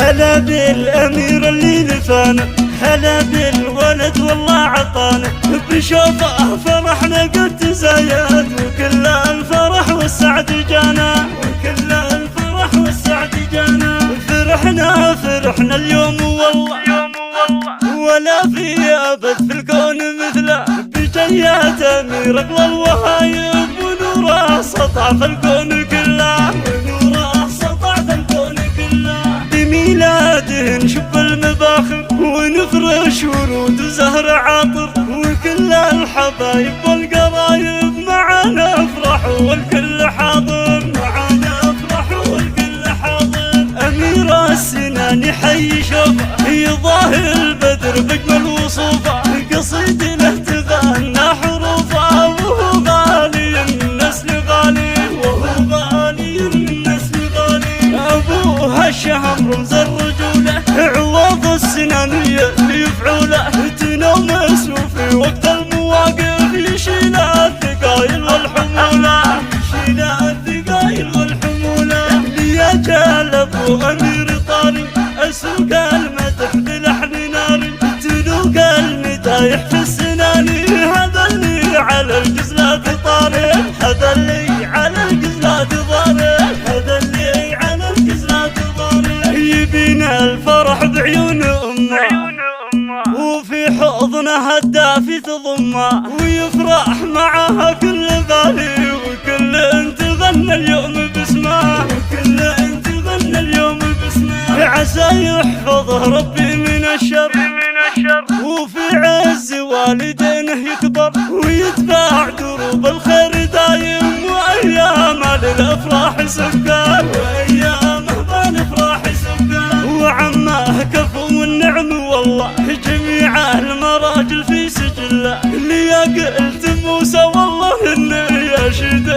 هلا بالأمير اللي لفانا، هلا بالولد والله عطانا، بشوفه فرحنا قد تزايد، وكل الفرح والسعد جانا، وكل الفرح والسعد جانا. فرحنا اليوم والله، ولا في أبد في الكون مثله، بجيات أمير أقوى الوهايب، ونوره سطع في الكون كله، ونوره سطع في الكون كله. بميلاده نشب المباخر، ونفرش ورود وزهر عاطر، وكل الحبايب والقرايب معانا افرحوا والكل حاضر، معانا افرحوا والكل حاضر. أمير السنان يحيي شوفه، يضاهي البدر بأجمل وصوفه، قصيد له تغنى حروفه، وهو غالي النسل غالي، وهو غالي النسل غالي. أبوه الشهم رمز الرجولة، عوض السنان اللي يفعوله، تنومس وفي وقت المواقف يشيل الثقايل والحمولة، يشيل الثقايل والحمولة. يا جال أبو أمير طاري، أسوق المدح بلحن ناري، تلوق المدايح في السنان، هذا اللي على الجزلات طاري، هذا اللي على الجزلات ضاري، هذا اللي على الجزلات ضاري. يبينا الفرح بعيون أمه، وفي حضنها الدافي تضمه، ويفرح معها كل غالي، وكل انت غنى اليوم باسمه، وكل انت غنى اليوم باسمه. عسى يحفظه ربي من الشر، وفي عز والدينه يكبر، ويتبع دروب الخير دايم، وايامه للافراح سكر، وايامه بالافراح سكر. وعمه كفو النعم والله، جميع المراجل في سجله، اللي قلت موسى والله اني يشد